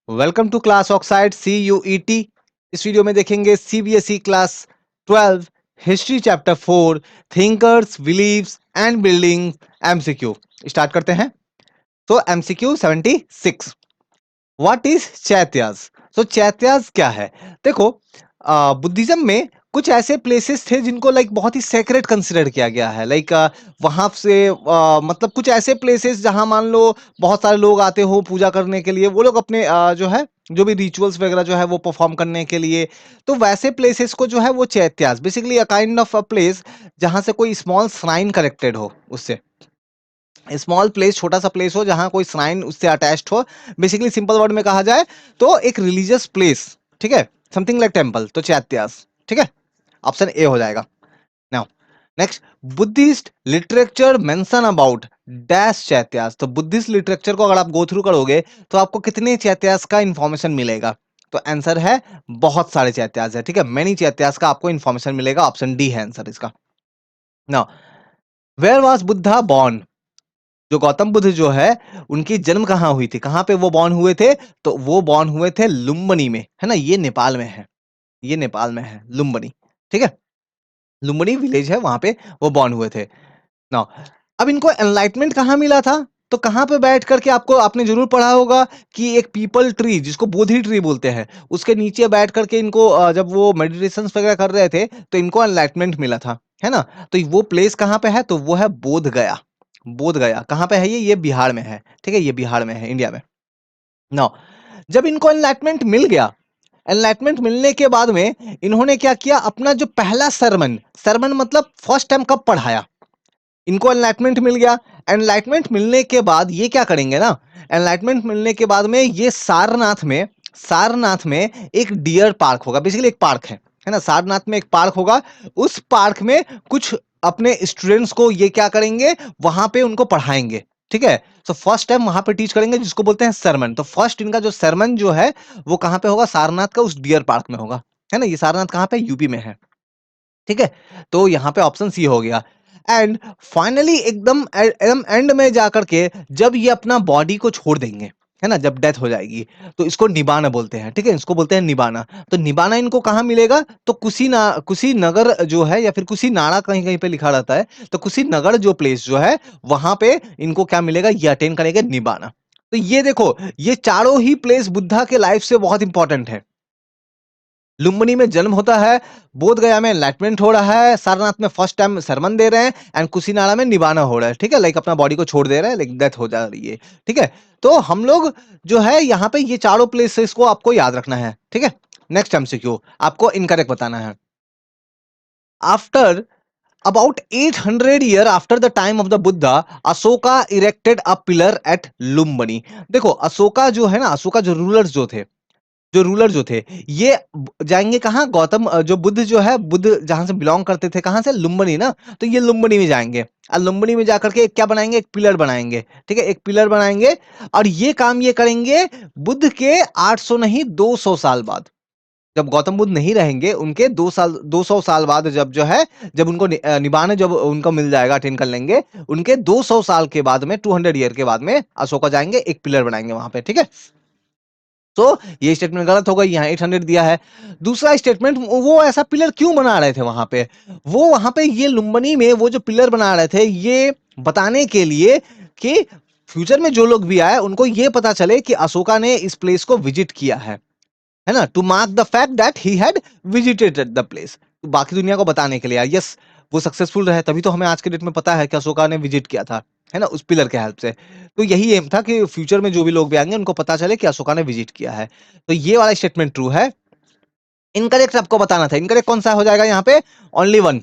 Welcome to class oxide CUET। इस video में देखेंगे CBSE class 12 history chapter 4 thinkers beliefs and building MCQ। Start करते हैं। तो MCQ 76, व्हाट इज चैत्यास। तो चैत्यास क्या है? देखो, बुद्धिज्म में कुछ ऐसे प्लेसेस थे जिनको लाइक बहुत ही सेक्रेट कंसिडर किया गया है। लाइक वहां से मतलब कुछ ऐसे प्लेसेस जहां मान लो बहुत सारे लोग आते हो पूजा करने के लिए, वो लोग अपने जो है जो भी रिचुअल्स वगैरह जो है वो परफॉर्म करने के लिए। तो वैसे प्लेसेस को जो है वो chaityas, basically a kind of a place जहां से कोई स्मॉल श्राइन कनेक्टेड हो उससे। स्मॉल प्लेस, छोटा सा प्लेस हो जहां कोई श्राइन उससे अटैच्ड हो। बेसिकली सिंपल वर्ड में कहा जाए तो एक रिलीजियस प्लेस, ठीक है, समथिंग लाइक टेम्पल, तो चैत्यास, ठीक है, ऑप्शन ए हो जाएगा। Now next, Buddhist literature mention about dash chaityas. तो बुद्धिस्ट लिटरेचर को अगर आप गो थ्रू करोगे तो आपको कितने चैत्यास का इंफॉर्मेशन मिलेगा? तो आंसर है बहुत सारे चैत्यास है, ठीक है, मैनी चैत्यास का आपको इंफॉर्मेशन मिलेगा। ऑप्शन डी है आंसर इसका। Now, where was Buddha born. जो गौतम बुद्ध जो है उनकी जन्म कहाँ हुई थी, कहाँ पे वो बॉर्न हुए थे? तो वो बॉर्न हुए थे लुम्बिनी में, है ना, ये नेपाल में है, ये नेपाल में है लुम्बिनी, ठीक है, लुम्बिनी विलेज है, वहां पे वो बॉर्न हुए थे। नाउ, अब इनको एनलाइटमेंट कहाँ मिला था? तो कहाँ पे बैठ करके, आपको आपने जरूर पढ़ा होगा कि एक पीपल ट्री जिसको बोधि ट्री बोलते हैं, उसके नीचे बैठ करके इनको जब वो मेडिटेशन वगैरह कर रहे थे तो इनको एनलाइटमेंट मिला था, है ना। तो वो प्लेस कहाँ पे है? तो वो है बोध गया। बोध गया कहाँ पे है? ये बिहार में है, ठीक है, ये बिहार में है, इंडिया में। नाउ, जब इनको एनलाइटमेंट मिल गया, एनलाइटमेंट मिलने के बाद में इन्होंने क्या किया? अपना जो पहला सरमन, सरमन मतलब फर्स्ट टाइम कब पढ़ाया, इनको एनलाइटमेंट मिल गया। एनलाइटमेंट मिलने के बाद ये क्या करेंगे ना, एनलाइटमेंट मिलने के बाद में ये सारनाथ में, सारनाथ में एक डियर पार्क होगा, बेसिकली एक पार्क है ना, सारनाथ में एक पार्क होगा। उस पार्क में कुछ अपने स्टूडेंट्स को ये क्या करेंगे, वहां पे उनको पढ़ाएंगे, ठीक है। तो फर्स्ट टाइम वहां पे टीच करेंगे जिसको बोलते हैं सरमन। तो फर्स्ट इनका जो सरमन जो है वो कहां पे होगा? सारनाथ का उस डियर पार्क में होगा, है ना। ये सारनाथ कहां पे? यूपी में है, ठीक है। तो यहाँ पे ऑप्शन सी हो गया। एंड फाइनली एकदम एकदम एंड में जाकर के जब ये अपना बॉडी को छोड़ देंगे, है ना, जब डेथ हो जाएगी, तो इसको निबाना बोलते हैं, ठीक है, इसको बोलते हैं निबाना। तो निबाना इनको कहाँ मिलेगा? तो कुशीनगर जो है, या फिर कुशीनाड़ा कहीं कहीं पे लिखा रहता है, तो कुशीनगर जो प्लेस जो है वहां पे इनको क्या मिलेगा? ये अटेंड करेंगे निबाना। तो ये देखो, ये चारों ही प्लेस बुद्धा के लाइफ से बहुत इंपॉर्टेंट है। लुम्बिनी में जन्म होता है, बोध गया में एनलाइटमेंट हो रहा है, सारनाथ में फर्स्ट टाइम सरमन दे रहे हैं, एंड कुशीनाड़ा में निबाना हो रहा है, ठीक है, लाइक अपना बॉडी को छोड़ दे रहे हैं, लाइक डेथ हो जा रही है, ठीक है। तो हम लोग जो है यहाँ पे ये चारों प्लेसेस को आपको याद रखना है, ठीक है। नेक्स्ट MCQ आपको इनकरेक्ट बताना है। After about 800 year after the time of the Buddha, Ashoka erected a pillar at Lumbini. देखो, अशोका जो है ना, अशोका जो रूलर्स जो थे, जो रूलर जो थे, ये जाएंगे कहाँ? गौतम जो बुद्ध जो है, बुद्ध जहां से बिलोंग करते थे, कहां से? लुम्बिनी ना। तो ये लुम्बिनी में जाएंगे और लुम्बिनी में जाकर के एक क्या बनाएंगे? एक पिलर बनाएंगे, ठीक है, एक पिलर बनाएंगे। और ये काम ये करेंगे बुद्ध के 800 नहीं 200 साल बाद। जब गौतम बुद्ध नहीं रहेंगे, उनके 200 साल बाद, जब जो है, जब उनको निबाने जब उनको मिल जाएगा, अटेंड कर लेंगे, उनके 200 साल के बाद में, 200 ईयर के बाद में अशोका जाएंगे, एक पिलर बनाएंगे वहां पे, ठीक है। तो ये स्टेटमेंट गलत होगा, यहाँ 800 दिया है। दूसरा स्टेटमेंट, वो ऐसा पिलर क्यों बना रहे थे वहां पे? वो वहां पे ये लुम्बिनी में वो जो पिलर बना रहे थे, ये बताने के लिए कि फ्यूचर में जो लोग भी आए उनको ये पता चले कि अशोका ने इस प्लेस को विजिट किया है ना, to mark the fact that he had visited the place. बाकी दुनिया को बताने के लिए, यस, वो सक्सेसफुल रहे, तभी तो हमें आज के डेट में पता है कि अशोका ने विजिट किया था, है ना, उस पिलर के हेल्प से। तो यही एम था कि फ्यूचर में जो भी लोग भी आएंगे उनको पता चले कि अशोका ने विजिट किया है। तो ये वाला स्टेटमेंट ट्रू है। इनकरेक्ट आपको बताना था, इनकरेक्ट कौन सा हो जाएगा यहाँ पे? Only one.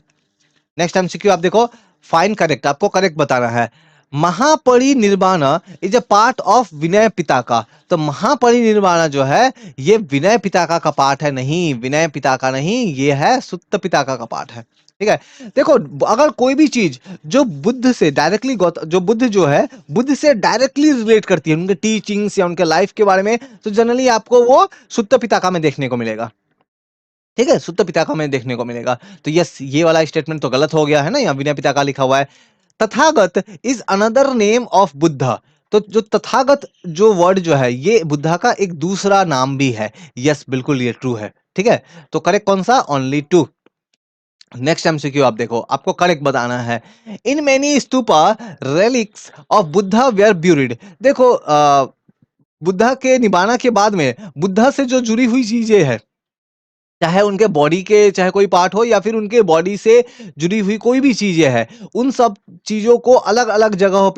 नेक्स्ट MCQ आप देखो, फाइन करेक्ट, आपको करेक्ट बताना है। महापरिनिर्वाण इज अ पार्ट ऑफ विनय पिताका। तो महापरिनिर्वाण जो है ये विनय पिताका का पार्ट है, नहीं, विनय पिताका नहीं, ये है सुत्त पिताका का पार्ट है, ठीक है। देखो, अगर कोई भी चीज जो बुद्ध से डायरेक्टली, जो बुद्ध जो है बुद्ध से डायरेक्टली रिलेट करती है, उनके टीचिंग्स या उनके लाइफ के बारे में, तो जनरली आपको वो सुत्त पिताका में देखने को मिलेगा, ठीक है, सुत्त पिताका में देखने को मिलेगा। तो यस, ये वाला स्टेटमेंट तो गलत हो गया है ना, यहाँ विनय पिताका लिखा हुआ है। Tathagata is another name of Buddha. तो जो तथागत जो वर्ड जो है ये बुद्धा का एक दूसरा नाम भी है। यस, बिल्कुल ये ट्रू है। ठीक है, तो करेक्ट कौन सा? Only to. नेक्स्ट एमसीक्यू आप देखो, आपको करेक्ट बताना है। In many stupa relics of Buddha were buried. देखो बुद्धा के निबाना के बाद में बुद्धा से जो जुड़ी हुई चीजें हैं, चाहे उनके बॉडी के चाहे कोई पार्ट हो या फिर उनके बॉडी से जुड़ी हुई कोई भी चीजें हैं, उन सब चीजों को अलग अलग जगहों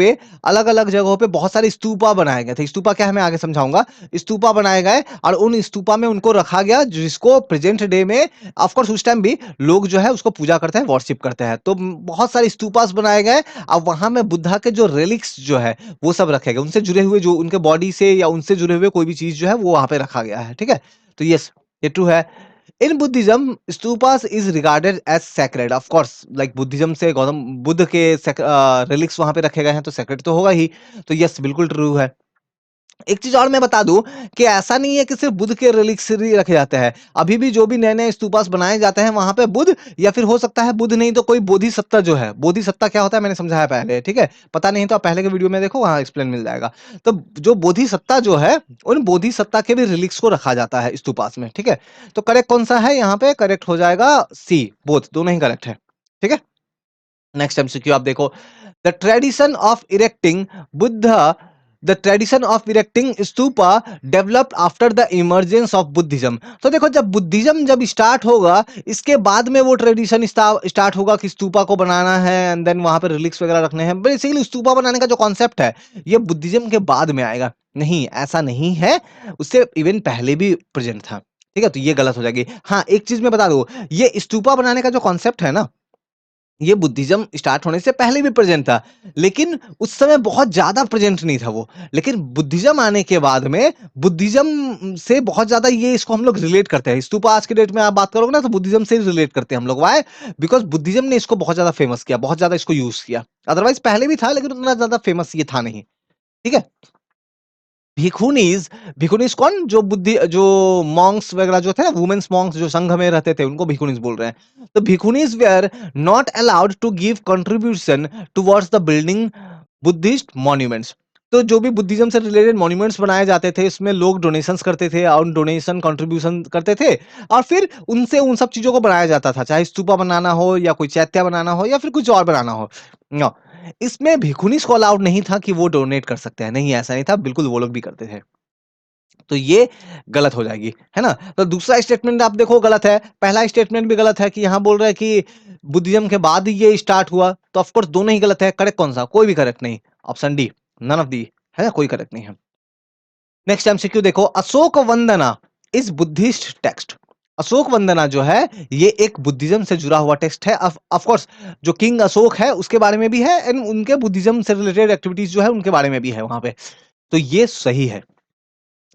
पे बहुत सारे स्तूपा बनाए गए थे। स्तूपा क्या है मैं आगे समझाऊंगा। स्तूपा बनाए गए और उन स्तूपा में उनको रखा गया, जिसको प्रेजेंट डे में ऑफ कोर्स उस टाइम भी लोग जो है उसको पूजा करते हैं, वर्शिप करते हैं। तो बहुत सारे स्तूपास बनाए गए। अब वहां में बुद्धा के जो रेलिक्स जो है वो सब रखे गए, उनसे जुड़े हुए जो उनके बॉडी से या उनसे जुड़े हुए कोई भी चीज जो है वो वहां पे रखा गया है। ठीक है, तो यस ये ट्रू है। In Buddhism stupas is regarded as sacred. Of course like Buddhism से गौतम बुद्ध के रिलिक्स वहां पे रखे गए हैं, तो सैक्रेड तो होगा ही। तो यस बिल्कुल ट्रू है। एक चीज और मैं बता दूं कि ऐसा नहीं है कि सिर्फ बुद्ध के रिलिक्स ही रखे जाते हैं। अभी भी जो भी नए नए स्तूपास बनाए जाते हैं वहां पे बुद्ध या फिर हो सकता है बुद्ध नहीं तो कोई बोधिसत्ता जो है, बोधिसत्ता क्या होता है मैंने समझाया पहले। ठीक है, पता नहीं तो आप पहले के वीडियो में देखो, वहां एक्सप्लेन मिल जाएगा। तो जो बोधिसत्ता जो है, उन बोधिसत्ता के भी रिलिक्स को रखा जाता है स्तूपास में। ठीक है, तो करेक्ट कौन सा है यहाँ पे? करेक्ट हो जाएगा सी, बोथ दोनों ही करेक्ट है। ठीक है, नेक्स्ट एमसीक्यू आप देखो। The tradition of erecting Buddha the tradition of erecting stupa developed after the emergence of Buddhism. तो देखो जब बुद्धिज्म जब स्टार्ट होगा, इसके बाद में वो ट्रेडिशन स्टार्ट होगा कि स्तूपा को बनाना है एंड देन वहां पे रिलिक्स वगैरह रखने हैं। बेसिकली स्तूपा बनाने का जो कॉन्सेप्ट है ये बुद्धिज्म के बाद में आएगा। नहीं, ऐसा नहीं है, उससे इवन पहले भी प्रेजेंट था। ठीक है, तो ये गलत हो जाएगी। हाँ, एक चीज मैं बता दूं, ये स्तूपा बनाने का जो कॉन्सेप्ट है ना, ये बुद्धिज्म स्टार्ट होने से पहले भी प्रेजेंट था, लेकिन उस समय बहुत ज्यादा प्रेजेंट नहीं था वो। लेकिन बुद्धिज्म आने के बाद में बुद्धिज्म से बहुत ज्यादा ये इसको हम लोग रिलेट करते हैं। स्तूपा आज के डेट में आप बात करोगे ना तो बुद्धिज्म से रिलेट करते हैं हम लोग। वाई? बिकॉज बुद्धिज्म ने इसको बहुत ज्यादा फेमस किया, बहुत ज्यादा इसको यूज किया। अदरवाइज पहले भी था लेकिन उतना ज्यादा फेमस ये था नहीं। ठीक है, भिखुनीज, भिखुनीज कौन? जो बुद्धि जो मॉन्क्स वगैरह जो थे, वुमेन्स मॉन्क्स जो संघ में रहते थे, उनको भिखुनीज बोल रहे हैं। तो bhikkhunis were not allowed to give contribution towards the building Buddhist monuments. तो जो भी बुद्धिज्म से रिलेटेड मॉन्यूमेंट्स बनाए जाते थे, इसमें लोग डोनेशंस करते थे और डोनेशन कंट्रीब्यूशन करते थे, और फिर उनसे उन सब चीजों को बनाया जाता था, चाहे स्तूपा बनाना हो या कोई चैत्य बनाना हो या फिर कुछ और बनाना हो। इसमें भिखुनीस को अलाउड नहीं था कि वो डोनेट कर सकते हैं। नहीं, ऐसा नहीं था, बिल्कुल वो लोग भी करते थे। तो ये गलत हो जाएगी, है ना। तो दूसरा स्टेटमेंट आप देखो गलत है, पहला स्टेटमेंट भी गलत है कि यहां बोल रहे हैं कि बुद्धिज्म के बाद ही ये स्टार्ट हुआ। तो ऑफकोर्स दोनों ही गलत है। करेक्ट कौन सा? कोई भी करेक्ट नहीं। Option D, none of the, है ना, कोई करेक्ट नहीं है। नेक्स्ट एमसीक्यू देखो, Ashok Vandana is Buddhist text. Ashok Vandana जो है ये एक बुद्धिज्म से जुड़ा हुआ टेक्स्ट है। ऑफ कोर्स जो किंग अशोक है उसके बारे में भी है एंड उनके बुद्धिज्म से रिलेटेड एक्टिविटीज जो है उनके बारे में भी है वहां पे। तो ये सही है।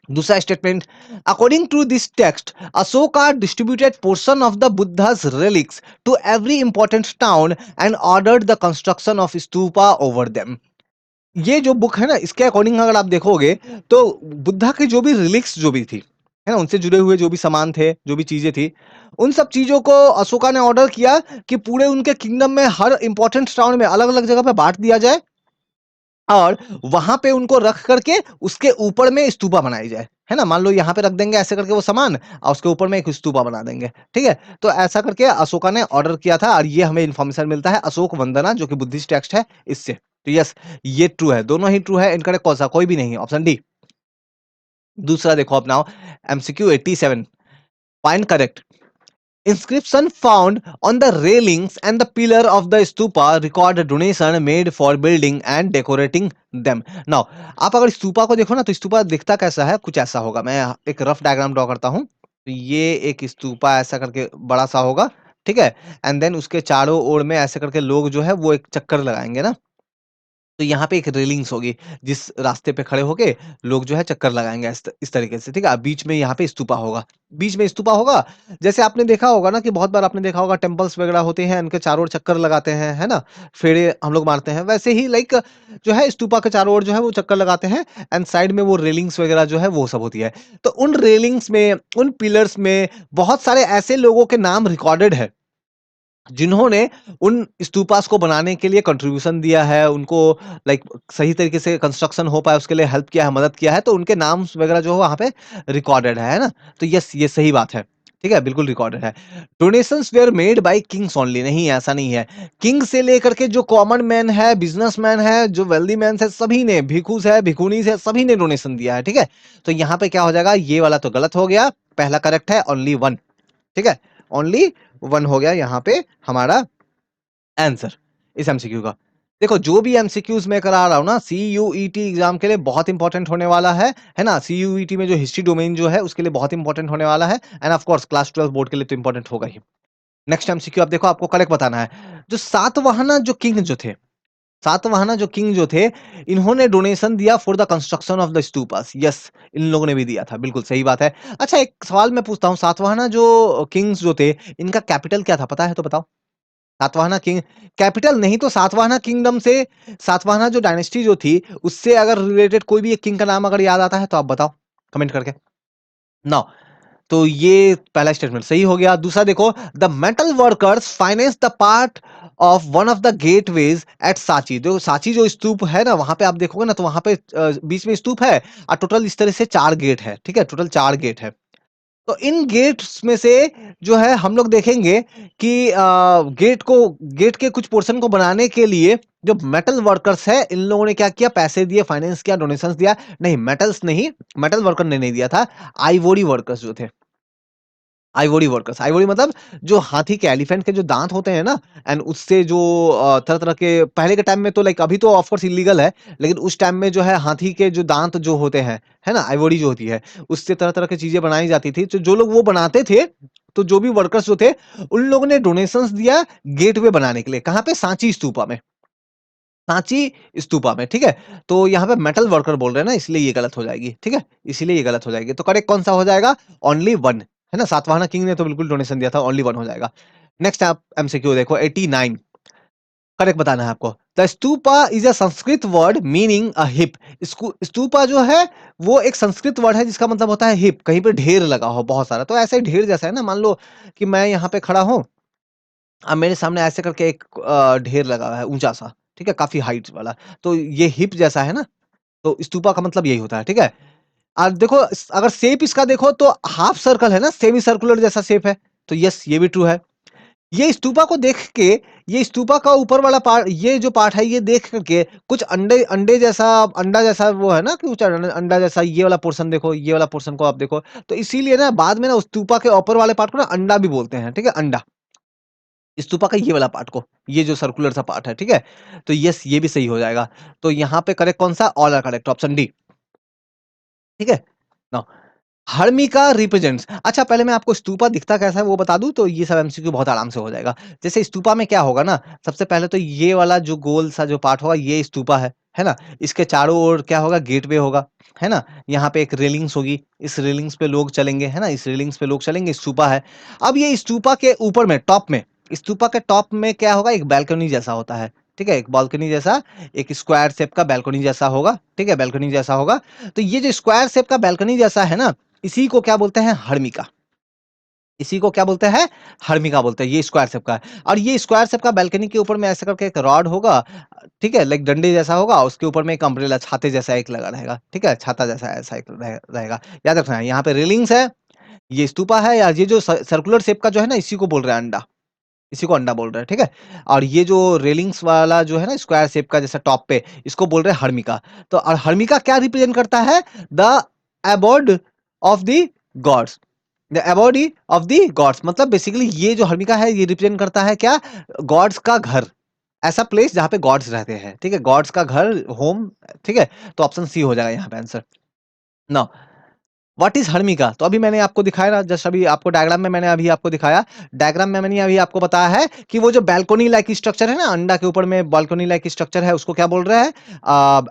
दूसरा statement, according to this text Ashoka distributed portion of the Buddhas relics to every important town and ordered the construction of stupa over them. ये जो बुक है ना, इसके अकॉर्डिंग अगर आप देखोगे तो बुद्धा के जो भी रिलिक्स जो भी थी, है ना, उनसे जुड़े हुए जो भी सामान थे, जो भी चीजें थी, उन सब चीजों को अशोका ने ऑर्डर किया कि पूरे उनके किंगडम में हर इंपॉर्टेंट टाउन में अलग अलग जगह पे बांट दिया जाए और वहां पे उनको रख करके उसके ऊपर में स्तूपा बनाई जाए। है ना, मान लो यहाँ पे रख देंगे ऐसे करके वो सामान और उसके ऊपर में एक स्तूपा बना देंगे। ठीक है, तो ऐसा करके अशोका ने ऑर्डर किया था और ये हमें इन्फॉर्मेशन मिलता है अशोक वंदना जो कि बुद्धिस्ट टेक्स्ट है इससे। तो यस, ये ट्रू है, दोनों ही ट्रू है। इनकरेक्ट कौन सा? कोई भी नहीं, ऑप्शन डी। दूसरा देखो अपनाओ, MCQ 87, find correct. Inscription found on the railings and the pillar of the stupa record a donation made for building and decorating them. Now, आप अगर स्तूपा को देखो ना तो स्तूपा दिखता कैसा है? कुछ ऐसा होगा। मैं एक रफ डायग्राम ड्रॉ करता हूँ। तो ये एक स्तूपा ऐसा करके बड़ा सा होगा, ठीक है, एंड देन उसके चारों ओर में ऐसे करके लोग जो है वो एक चक्कर लगाएंगे ना। तो यहाँ पे एक रेलिंग्स होगी जिस रास्ते पे खड़े होके लोग जो है चक्कर लगाएंगे इस तरीके से। ठीक है, बीच में यहाँ पे स्तूपा होगा, बीच में स्तूपा होगा। जैसे आपने देखा होगा ना कि बहुत बार आपने देखा होगा टेम्पल्स वगैरह होते हैं, उनके चारों ओर चक्कर लगाते हैं, है ना, फेरे हम लोग मारते हैं। वैसे ही लाइक जो है स्तूपा के चारों ओर जो है वो चक्कर लगाते हैं एंड साइड में वो रेलिंग्स वगैरह जो है वो सब होती है। तो उन रेलिंग्स में, उन पिलर्स में बहुत सारे ऐसे लोगों के नाम रिकॉर्डेड है जिन्होंने उन स्तूपास को बनाने के लिए कंट्रीब्यूशन दिया है, उनको लाइक सही तरीके से कंस्ट्रक्शन हो पाए उसके लिए हेल्प किया है, मदद किया है, तो उनके नाम वगैरह जो है वहाँ पे रिकॉर्डेड है ना? तो यस, ये सही बात है। ठीक है? बिल्कुल रिकॉर्डेड है। Donations were made by Kings only, नहीं ऐसा नहीं है। किंग से लेकर के जो कॉमन मैन है, बिज़नेसमैन है, जो वेल्दी मैन्स है, सभी ने, भिखुस है, भिखुनीस है, सभी ने डोनेशन दिया है। ठीक है? तो यहाँ पे क्या हो जाएगा? ये वाला तो गलत हो गया, पहला करेक्ट है ओनली 1। ठीक है? ओनली 1 हो गया यहाँ पे हमारा आंसर इस एमसीक्यू का। देखो जो भी एमसीक्यूज मैं करा रहा हूँ ना सीयूईटी एग्जाम के लिए बहुत इंपॉर्टेंट होने वाला है ना? सीयूईटी में जो हिस्ट्री डोमेन जो है उसके लिए बहुत इंपॉर्टेंट होने वाला है, end of course class 12 board के लिए तो इंपॉर्टेंट होगा ही। नेक्स्ट एमसीक्यू आप देखो, आपको करेक्ट बताना है। जो सातवाहना जो किंग जो थे, सातवाहना जो किंग जो थे, इन्होंने डोनेशन दिया for the construction of the stupas. Yes, इन लोगों ने भी दिया था, बिल्कुल सही बात है। अच्छा एक सवाल मैं पूछता हूँ, सातवाहना जो किंग्स जो थे, इनका कैपिटल क्या था, पता है तो बताओ? सातवाहना किंग कैपिटल नहीं तो सातवाहना किंगडम से, सातवाहना जो डायनेस्टी जो थी उससे अगर रिलेटेड कोई भी एक किंग का नाम अगर याद आता है तो आप बताओ कमेंट करके। नाउ तो ये पहला स्टेटमेंट सही हो गया। दूसरा देखो, the metal workers finance the part of one of the gateways at Sanchi. जो सांची जो स्तूप है ना, वहां पे आप देखोगे ना तो वहां पे बीच में स्तूप है और टोटल इस तरह से 4 गेट है। ठीक है? टोटल 4 गेट है। तो इन गेट्स में से जो है हम लोग देखेंगे कि गेट के कुछ पोर्शन को बनाने के लिए जो मेटल वर्कर्स है इन लोगों ने क्या किया, पैसे दिए, फाइनेंस किया, डोनेशंस दिया। नहीं मेटल्स नहीं, मेटल वर्कर ने नहीं दिया था, आइवोरी वर्कर्स जो थे, आइवोरी वर्कर्स। आइवोरी मतलब जो हाथी के, एलिफेंट के जो दांत होते हैं ना, एंड उससे जो तरह तरह के पहले के टाइम में तो लाइक अभी तो ऑफ कोर्स इलीगल है, लेकिन उस टाइम में जो है हाथी के जो दांत जो होते हैं, है ना, आइवोरी जो होती है, उससे तरह तरह की चीजें बनाई जाती थी। तो जो लोग वो बनाते थे, तो जो भी वर्कर्स जो थे, उन लोगों ने डोनेशंस दिया गेटवे बनाने के लिए। कहाँ पे? सांची स्तूपा में, सांची स्तूपा में। ठीक है? तो यहाँ पे मेटल वर्कर बोल रहे हैं ना, इसलिए ये गलत हो जाएगी। ठीक है? इसीलिए ये गलत हो जाएगी। तो करेक्ट कौन सा हो जाएगा? ओनली 1, है ना? सातवाहना किंग ने तो बिल्कुल डोनेशन दिया था, ओनली 1 हो जाएगा। नेक्स्ट आप एमसीक्यू देखो 89, करेक्ट बताना है आपको। The stupa is a Sanskrit word meaning a hip. Stupa जो है वो एक संस्कृत वर्ड है जिसका मतलब होता है हिप, कहीं पे ढेर लगा हो बहुत सारा। तो ऐसा ही ढेर जैसा है ना, मान लो कि मैं यहाँ पे खड़ा हूँ, अब मेरे सामने ऐसे करके एक ढेर लगा हुआ है ऊंचा सा, ठीक है, काफी हाइट वाला। तो ये हिप जैसा है ना, तो स्तूपा का मतलब यही होता है। ठीक है? देखो अगर शेप इसका देखो तो हाफ सर्कल है ना, सेमी सर्कुलर जैसा शेप है। तो यस, ये भी ट्रू है। ये स्तूपा को देख के, ये स्तूपा का ऊपर वाला पार्ट, ये जो पार्ट है, ये देख करके कुछ अंडे अंडे जैसा, अंडा जैसा वो है ना, कि कुछ अंडा जैसा ये वाला पोर्शन देखो, ये वाला पोर्शन को आप देखो। तो इसीलिए ना बाद में ना उस स्तूपा के ऊपर वाले पार्ट को ना अंडा भी बोलते हैं। ठीक है? अंडा, स्तूपा का ये वाला पार्ट को, ये जो सर्कुलर सा पार्ट है। ठीक है? तो यस, ये भी सही हो जाएगा। तो यहाँ पे करेक्ट कौन सा? All are correct, option D. ठीक है? Now harmika represents. अच्छा पहले मैं आपको स्तूपा दिखता कैसा है वो बता दूं, तो ये सब एमसीक्यू बहुत आराम से हो जाएगा। जैसे स्तूपा में क्या होगा ना, सबसे पहले तो ये वाला जो गोल सा जो पार्ट होगा ये स्तूपा है ना? इसके चारों ओर क्या होगा? गेटवे होगा, है ना? यहाँ पे एक रेलिंग्स होगी, इस रेलिंग्स पे लोग चलेंगे, है ना? इस रेलिंग्स पे लोग चलेंगे, स्तूपा है। अब ये स्तूपा के ऊपर में, टॉप में, स्तूपा के टॉप में क्या होगा? एक बालकनी जैसा होता है। ठीक है? एक बालकनी जैसा, एक स्क्वायर शेप का बालकनी जैसा होगा। ठीक है? बालकनी जैसा होगा। तो ये जो स्क्वायर शेप का बालकनी जैसा है ना, इसी को क्या बोलते हैं? हर्मिका। इसी को क्या बोलते हैं? हर्मिका बोलते हैं। ये स्क्वायर शेप का है, और ये स्क्वायर शेप का बालकनी के ऊपर में ऐसा करके एक रॉड होगा, ठीक है, लाइक डंडे जैसा होगा, उसके ऊपर में एक अम्ब्रेला, छाते जैसा एक लगा रहेगा। ठीक है? छाता जैसा ऐसा एक रहेगा। याद रखना है, यहाँ पे रेलिंग्स है, ये स्तूपा है, या ये जो सर्कुलर शेप का जो है ना, इसी को बोल रहे हैं अंडा। इसी को अंडा बोल रहे हैं। ठीक है? और ये जो रेलिंग्स वाला जो है ना, स्क्वायर शेप का जैसा टॉप पे, इसको बोल रहे हैं हर्मिका। तो और हर्मिका क्या रिप्रेजेंट करता है? The abode of the gods. The abode of the gods मतलब बेसिकली ये जो हर्मिका है ये रिप्रेजेंट करता है क्या? गॉड्स का घर, ऐसा प्लेस जहाँ पे गॉड्स रहते हैं। ठीक है? गॉड्स का घर, होम। ठीक है? तो ऑप्शन सी हो जाएगा यहाँ पे answer. Now what is harmika? तो अभी मैंने आपको दिखाया ना, जस्ट अभी आपको डायग्राम में मैंने अभी आपको दिखाया। डायग्राम में मैंने अभी आपको बताया है कि वो जो बालकनी लाइक स्ट्रक्चर है ना, अंडा के ऊपर में बालकनी लाइक स्ट्रक्चर है, उसको क्या बोल रहा है?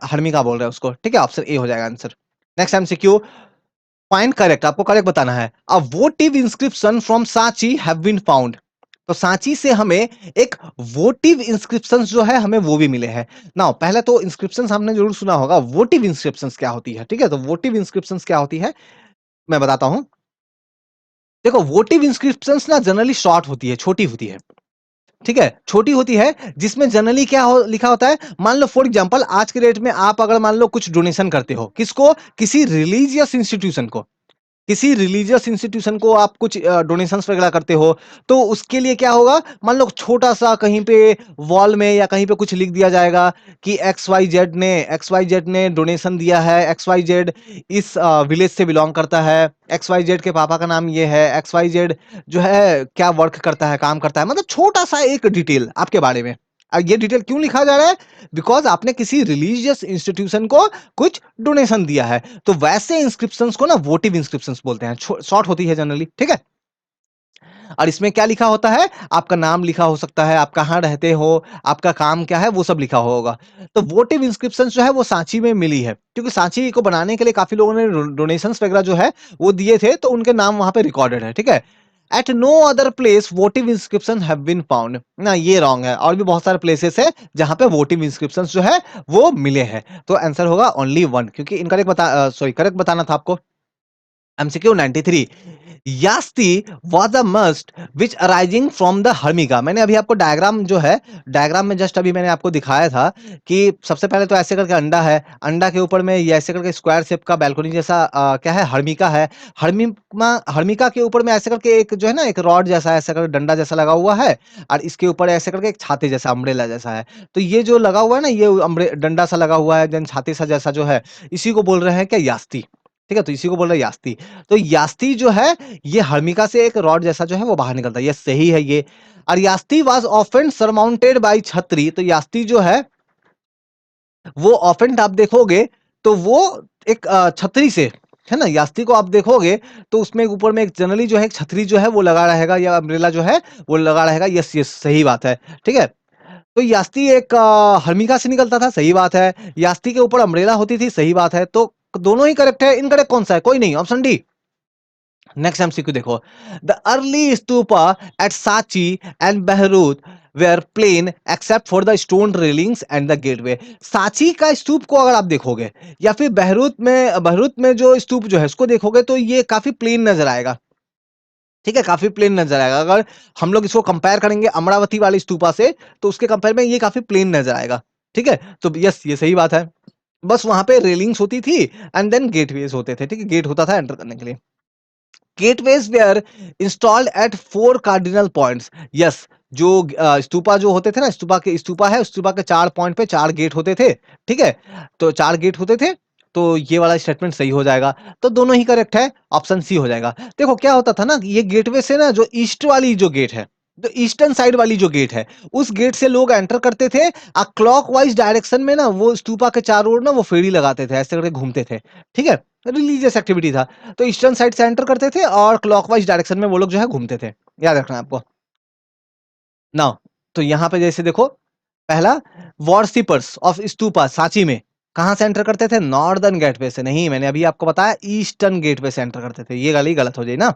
हर्मिका बोल रहा है उसको। ठीक है? ऑप्शन ए हो जाएगा answer. Next MCQ, find correct, आपको करेक्ट बताना है। A votive inscription from Sanchi have been found. तो सांची से हमें एक वोटिव इंस्क्रिप्शन जो है हमें वो भी मिले हैं। नाउ पहले तो इंस्क्रिप्शन हमने जरूर सुना होगा, वोटिव इंस्क्रिप्शन क्या होती है? ठीक है? तो वोटिव इंस्क्रिप्शन क्या होती है मैं बताता हूं। देखो वोटिव इंस्क्रिप्शंस ना जनरली शॉर्ट होती है, छोटी होती है। ठीक है, छोटी होती है, जिसमें जनरली क्या लिखा होता है, मान लो फॉर एग्जांपल आज के डेट में आप अगर मान लो कुछ डोनेशन करते हो, किसको, किसी रिलीजियस इंस्टीट्यूशन को, किसी रिलीजियस इंस्टीट्यूशन को आप कुछ डोनेशंस वगैरह करते हो, तो उसके लिए क्या होगा, मान लो छोटा सा कहीं पे वॉल में या कहीं पे कुछ लिख दिया जाएगा कि एक्स वाई जेड ने डोनेशन दिया है, एक्स वाई जेड इस विलेज से बिलोंग करता है, एक्स वाई जेड के पापा का नाम ये है, एक्स वाई जेड जो है क्या वर्क करता है, काम करता है, मतलब छोटा सा एक डिटेल आपके बारे में। ये डिटेल क्यों लिखा जा रहा है, बिकॉज आपने किसी रिलीजियस इंस्टीट्यूशन को कुछ डोनेशन दिया है। तो वैसे इंस्क्रिप्शंस को ना वोटिव इंस्क्रिप्शंस बोलते हैं, शॉर्ट होती है जनरली, ठीक है। और इसमें क्या लिखा होता है, आपका नाम लिखा हो सकता है, आप कहाँ रहते हो, आपका काम क्या है, वो सब लिखा होगा। तो वोटिव इंस्क्रिप्शंस जो है वो सांची में मिली है, क्योंकि सांची को बनाने के लिए काफी लोगों ने डोनेशंस वगैरह जो है वो दिए थे, तो उनके नाम वहां पे रिकॉर्डेड है, ठीक है। At no other place votive inscription have been found, ना ये रॉन्ग है, और भी बहुत सारे प्लेसेस है जहां पे वोटिव इंस्क्रिप्शन जो है वो मिले हैं। तो आंसर होगा ओनली वन, क्योंकि इनकरेक्ट करेक्ट बताना था आपको। MCQ 93, यास्ती was a must which arising from the harmika. मैंने अभी आपको डायग्राम जो है, डायग्राम में जस्ट अभी मैंने आपको दिखाया था कि सबसे पहले तो ऐसे करके अंडा है, अंडा के ऊपर में ये ऐसे करके स्क्वायर शेप का बैल्कनी जैसा क्या है, हर्मिका है। हर्मिका के ऊपर में ऐसे करके एक जो है ना, एक रॉड जैसा ऐसे करके डंडा जैसा लगा हुआ है, और इसके ऊपर ऐसे करके एक छाते जैसा अम्ब्रेला जैसा है। तो ये जो लगा हुआ है ना, ये डंडा सा लगा हुआ है, देन छाते सा जैसा जो है, इसी को बोल रहे हैं क्या, यास्ती। ठीक है, तो इसी को बोल रहे हैं यास्ती। तो यास्ती जो है, ये हर्मिका से एक रॉड जैसा जो है वो बाहर निकलता है, ये सही है ये। और यास्ती वाज ऑफन सरमाउंटेड बाय छतरी, तो यास्ती जो है वो ऑफेंट आप देखोगे तो वो एक छतरी से, है ना, यास्ती को आप देखोगे तो उसमें ऊपर में एक जनरली जो है एक छतरी जो है वो लगा रहेगा, या अम्ब्रेला जो है वो लगा रहेगा। यस यस, सही बात है, ठीक है। तो यास्ती एक हर्मिका से निकलता था, सही बात है। यास्ती के ऊपर अम्ब्रेला होती थी, सही बात है। तो दोनों ही करेक्ट है, इनकरेक्ट कौन सा है, कोई नहीं, ऑप्शन डी। नेक्स्ट एमसीक्यू देखो, द अर्ली स्तूपा एट साची and Bharhut were plain except for the stone railings and the gateway. साची का स्तूप को अगर आप देखोगे, या फिर बहरूद में जो स्तूप जो है उसको देखोगे, तो ये काफी प्लेन नजर आएगा, ठीक है, काफी प्लेन नजर आएगा। अगर हम लोग इसको कंपेयर करेंगे अमरावती वाली स्तूपा से, तो उसके कंपेयर में ये काफी प्लेन नजर आएगा, ठीक है। तो यस, ये सही बात है। बस वहां पे रेलिंग्स होती थी एंड देन गेटवेज होते थे, ठीक है, गेट होता था एंटर करने के लिए। Gateways were installed at 4 cardinal points. Yes, जो स्तूपा जो होते थे ना, स्तूपा है, स्तूपा के 4 पॉइंट पे 4 गेट होते थे, ठीक है। तो 4 गेट होते थे, तो ये वाला स्टेटमेंट सही हो जाएगा। तो दोनों ही करेक्ट है, ऑप्शन सी हो जाएगा। देखो क्या होता था ना, ये गेटवे से ना, जो ईस्ट वाली जो गेट है, तो ईस्टर्न साइड वाली जो गेट है, उस गेट से लोग एंटर करते थे, क्लॉक वाइज डायरेक्शन में ना, वो स्तूपा के चारों ओर ना वो फेरी लगाते थे, ऐसे करके घूमते थे, ठीक है। रिलीजियस एक्टिविटी था। तो ईस्टर्न साइड से एंटर करते थे और क्लॉकवाइज डायरेक्शन में वो लोग जो है घूमते थे, याद रखना है आपको। नाउ, तो यहां पे जैसे देखो, पहला, वॉरशिपर्स ऑफ स्तूपा सांची में कहां से एंटर करते थे, नॉर्दर्न गेटवे से नहीं, मैंने अभी आपको बताया ईस्टर्न गेटवे से एंटर करते थे, ये गाली गलत हो जाए ना।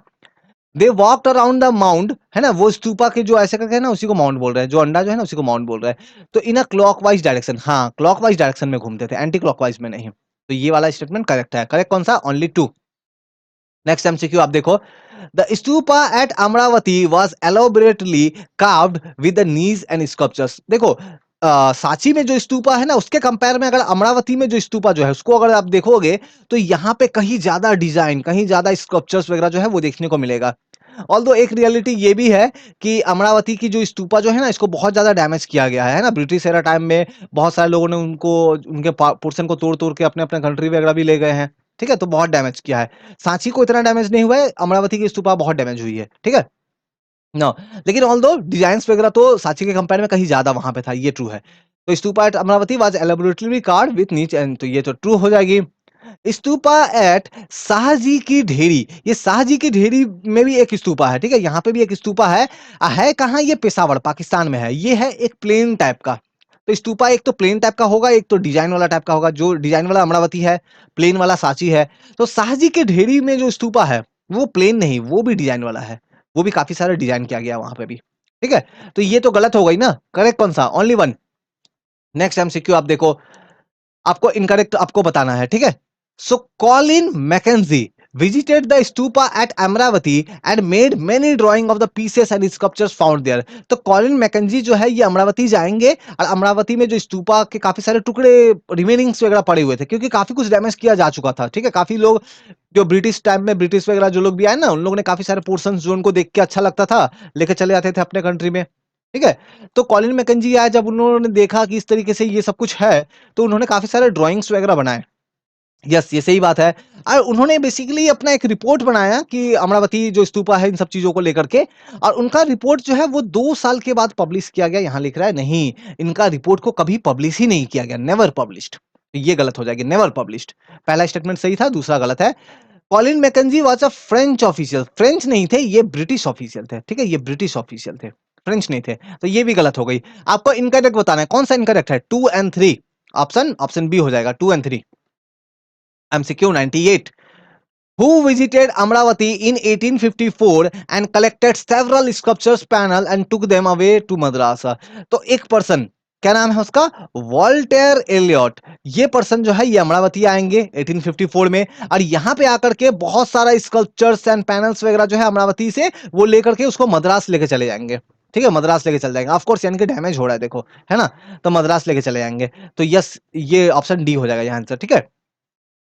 दे वॉकड अराउंड द माउंट, है ना, वो स्तूपा के जो ऐसे करके है ना, उसी को माउंट बोल रहे हैं, जो अंडा जो है ना उसी को माउंट बोल रहे हैं। तो इन अ क्लॉकवाइज डायरेक्शन, हाँ, क्लॉकवाइज डायरेक्शन में घूमते थे, एंटी क्लॉकवाइज में नहीं। तो ये वाला स्टेटमेंट करेक्ट है। करेक्ट कौन सा, ओनली टू। नेक्स्ट एमसीक्यू आप देखो, the stupa at Amaravati was elaborately carved with the नीज एंड स्कल्पचर्स। देखो, सांची में जो स्तूपा है ना, उसके कंपेयर में अगर अमरावती में जो स्तूपा जो है उसको अगर आप देखोगे, तो यहाँ पे कहीं ज्यादा डिजाइन, कहीं ज्यादा स्कल्पचर्स वगैरह जो है वो देखने को मिलेगा। ऑल्दो एक रियलिटी ये भी है कि अमरावती की जो स्तूपा जो है ना, इसको बहुत ज्यादा डैमेज किया गया है ना, ब्रिटिश एरा टाइम में बहुत सारे लोगों ने उनको, उनके पोर्शन को तोड़ तोड़ के अपने अपने कंट्री वगैरह भी ले गए हैं, ठीक है। तो बहुत डैमेज किया है। सांची को इतना डैमेज नहीं हुआ है, अमरावती की स्तूपा बहुत डैमेज हुई है, ठीक है ना। लेकिन ऑल्दो डिजाइन वगैरह तो सांची के कंपेयर में कहीं ज्यादा वहां पे था, ये ट्रू है। तो stupa at Amaravati was elaborately carved with niche and, तो ये तो ट्रू हो जाएगी। स्तूपा एट शाहजी की ढेरी, ये शाहजी की ढेरी में भी एक स्तूपा है, ठीक है, यहाँ पे भी एक स्तूपा है कहाँ, ये पेशावर पाकिस्तान में है। ये है एक प्लेन टाइप का। तो स्तूपा एक तो प्लेन टाइप का होगा, एक तो डिजाइन वाला टाइप का होगा। जो डिजाइन वाला अमरावती है, प्लेन वाला सांची है। तो शाहजी के ढेरी में जो स्तूपा है, वो प्लेन नहीं, वो भी डिजाइन वाला है, वो भी काफी सारा डिजाइन किया गया वहां पे भी, ठीक है। तो ये तो गलत हो गई ना, करेक्ट कौन सा, ओनली वन। नेक्स्ट एमसीक्यू आप देखो, आपको इनकरेक्ट आपको बताना है, ठीक है। So Colin Mackenzie visited the stupa at Amravati and made many drawing of the pieces and sculptures found there। तो कॉलिन मैकेंजी जो है ये अमरावती जाएंगे और अमरावती में जो स्तूपा के काफी सारे टुकड़े रिमेनिंग्स वगैरह पड़े हुए थे, क्योंकि काफी कुछ डैमेज किया जा चुका था। ठीक है, काफी लोग जो ब्रिटिश टाइम में ब्रिटिश वगैरह जो लोग भी आए ना, उन लोगों ने काफी सारे पोर्शन जो उनको देख के अच्छा लगता था लेके चले जाते थे अपने कंट्री में। ठीक है, तो कॉलिन मैकेंजी आया, जब उन्होंने देखा कि इस तरीके से ये सब कुछ है, तो उन्होंने काफी सारे ड्राइंग्स वगैरह बनाए। यस, ये सही बात है। और उन्होंने बेसिकली अपना एक रिपोर्ट बनाया कि अमरावती जो स्तूपा है इन सब चीज़ों को लेकर के, और उनका रिपोर्ट जो है वो 2 साल के बाद पब्लिश किया गया। यहाँ लिख रहा है नहीं, इनका रिपोर्ट को कभी पब्लिश ही नहीं किया गया, नेवर पब्लिश्ड। ये गलत हो जाएगी, नेवर पब्लिश्ड। पहला स्टेटमेंट सही था, दूसरा गलत है। Colin McKenzie was a French official, French नहीं थे, ये ब्रिटिश ऑफिशियल थे। ठीक है, ये ब्रिटिश ऑफिशियल थे, फ्रेंच नहीं थे। तो ये भी गलत हो गई। आपको इनकरेक्ट बताना है, कौन सा इनकरेक्ट है? 2 एंड 3 ऑप्शन बी हो जाएगा, 2 and 3। MCQ 98, who visited Amravati in 1854 and collected several sculptures panel and took them away to Madras। तो एक पर्सन, क्या नाम है उसका? Voltaire Elliott. ये पर्सन जो है ये अमरावती आएंगे 1854 में, और यहाँ पे आकर के बहुत सारा स्कल्पचर्स एंड पैनल्स वगैरह जो है अमरावती से वो लेकर के उसको मद्रास लेके चले जाएंगे। ठीक है, मद्रास लेके चले जाएंगे। ऑफ कोर्स यानी कि डैमेज हो रहा है, देखो है ना, तो मद्रास लेके चले जाएंगे। तो यस, ये ऑप्शन डी हो जाएगा यहाँ आंसर। ठीक है,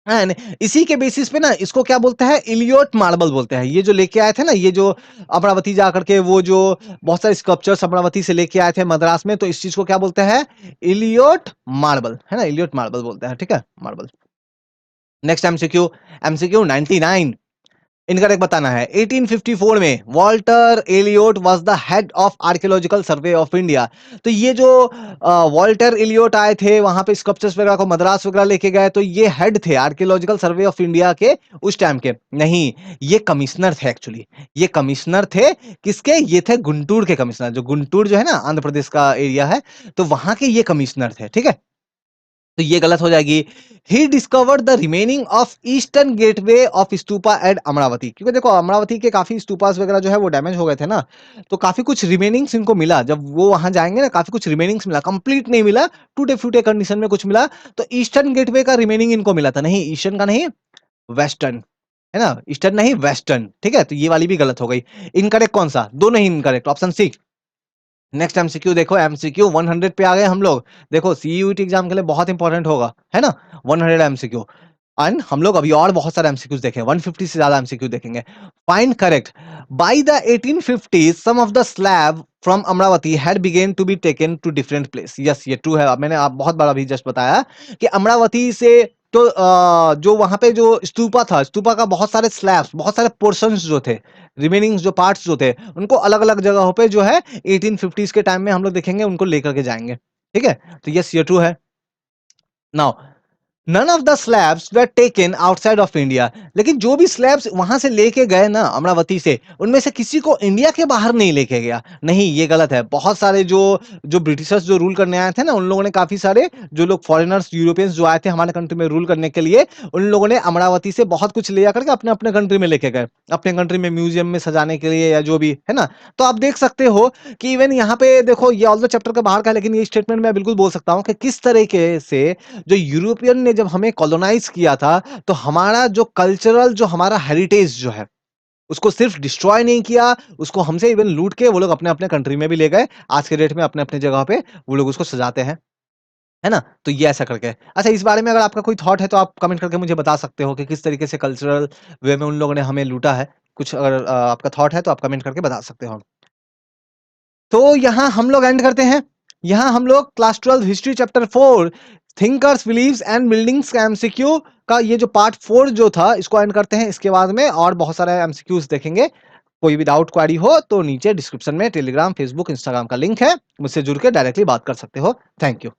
एंड इसी के बेसिस पे ना इसको क्या बोलते हैं? इलियोट मार्बल बोलते हैं। ये जो लेके आए थे ना, ये जो अमरावती जा करके वो जो बहुत सारे स्कल्पचर्स अमरावती से लेके आए थे मद्रास में, तो इस चीज को क्या बोलते हैं? इलियोट मार्बल, है ना, इलियोट मार्बल बोलते हैं। ठीक है, marble. Next MCQ, MCQ 99, incorrect बताना है। 1854 में Walter Elliot was the head of archaeological survey of India. तो ये जो वॉल्टर एलियोट आए थे वहां पे स्कल्पचर्स वगैरह को मद्रास वगैरह लेके गए, तो ये हेड थे आर्कियोलॉजिकल सर्वे ऑफ इंडिया के उस टाइम के। नहीं, ये कमिश्नर थे एक्चुअली। ये कमिश्नर थे किसके? ये थे गुंटूर के कमिश्नर। जो गुंटूर जो है ना, आंध्र प्रदेश का एरिया है, तो वहां के ये कमिश्नर थे। ठीक है, तो ये गलत हो जाएगी। He discovered the remaining of eastern gateway of stupa at Amaravati. क्योंकि देखो अमरावती के काफी स्तूपास वगैरह जो है वो डैमेज हो गए थे ना, तो काफी कुछ रिमेनिंग्स इनको मिला। जब वो वहां जाएंगे ना, काफी कुछ रिमेनिंग्स मिला, कंप्लीट नहीं मिला, टूटे फूटे कंडीशन में कुछ मिला। तो ईस्टर्न गेटवे का रिमेनिंग इनको मिला था। नहीं, ईस्टर्न का नहीं, वेस्टर्न, है ना, ईस्टर्न नहीं वेस्टर्न। ठीक है, तो ये वाली भी गलत हो गई। इनकरेक्ट कौन सा? दोनों ही incorrect, option C. Next MCQ देखो, एमसीक्यू 100 पे आ गए हम लोग। देखो सीयूईटी एग्जाम के लिए बहुत इंपॉर्टेंट होगा, है ना, 100 एमसीक्यू। एंड हम लोग अभी और बहुत सारे एमसीक्यूज देखें, 150 से ज्यादा एमसीक्यू देखेंगे। Find correct. By the 1850s some of the slab from Amaravati had begun to be taken to different place. Yes, ये ट्रू है। मैंने आप बहुत बार अभी जस्ट बताया कि अमरावती से तो जो वहां पे जो स्तूपा था, स्तूपा का बहुत सारे स्लैब्स, बहुत सारे पोर्शंस जो थे, रिमेनिंग जो पार्ट्स जो थे, उनको अलग अलग जगहों पे जो है 1850s के टाइम में हम लोग देखेंगे, उनको लेकर के जाएंगे। ठीक है, तो यस, ये ट्रू है। Now none of the slabs were taken outside of India. लेकिन जो भी स्लैब्स वहां से लेके गए ना अमरावती से, उनमें से किसी को इंडिया के बाहर नहीं लेके गया। नहीं, ये गलत है। बहुत सारे जो जो ब्रिटिशर्स जो रूल करने आए थे ना, उन लोगों ने काफी सारे जो लोग फॉरेनर्स यूरोपियंस जो आए थे हमारे कंट्री में रूल करने के लिए, उन लोगों ने अमरावती से बहुत कुछ ले जाकर के अपने अपने कंट्री में लेके गए, अपने कंट्री में म्यूजियम में सजाने के लिए या जो भी है ना। तो आप देख सकते हो कि इवन यहाँ पे देखो, ये ऑल द चैप्टर के बाहर का है, लेकिन ये स्टेटमेंट मैं बिल्कुल बोल सकता हूँ कि किस तरीके से जो यूरोपियन ने जब हमें कॉलोनाइज किया था, तो हमारा जो कल्चरल जो हमारा हेरिटेज जो है, उसको सिर्फ डिस्ट्रॉय नहीं किया, उसको हमसे इवन लूट के वो लोग अपने अपने कंट्री में भी ले गए। आज के डेट में अपने अपने जगह पे वो लोग उसको सजाते हैं, है ना। तो ये ऐसा करके, अच्छा, इस बारे में अगर आपका कोई थॉट है तो आप कमेंट करके मुझे बता सकते हो कि किस तरीके से कल्चरल वे में उन लोगों ने हमें लूटा है। कुछ अगर आपका थॉट है तो आप कमेंट करके बता सकते हो। तो यहाँ हम लोग एंड करते हैं। यहाँ हम लोग class 12 history chapter 4 thinkers beliefs and buildings का एमसीक्यू का ये जो पार्ट 4 जो था, इसको एंड करते हैं। इसके बाद में और बहुत सारे एमसीक्यूज देखेंगे। कोई भी डाउट क्वेरी हो तो नीचे डिस्क्रिप्शन में टेलीग्राम, फेसबुक, इंस्टाग्राम का लिंक है, मुझसे जुड़ के डायरेक्टली बात कर सकते हो। Thank you.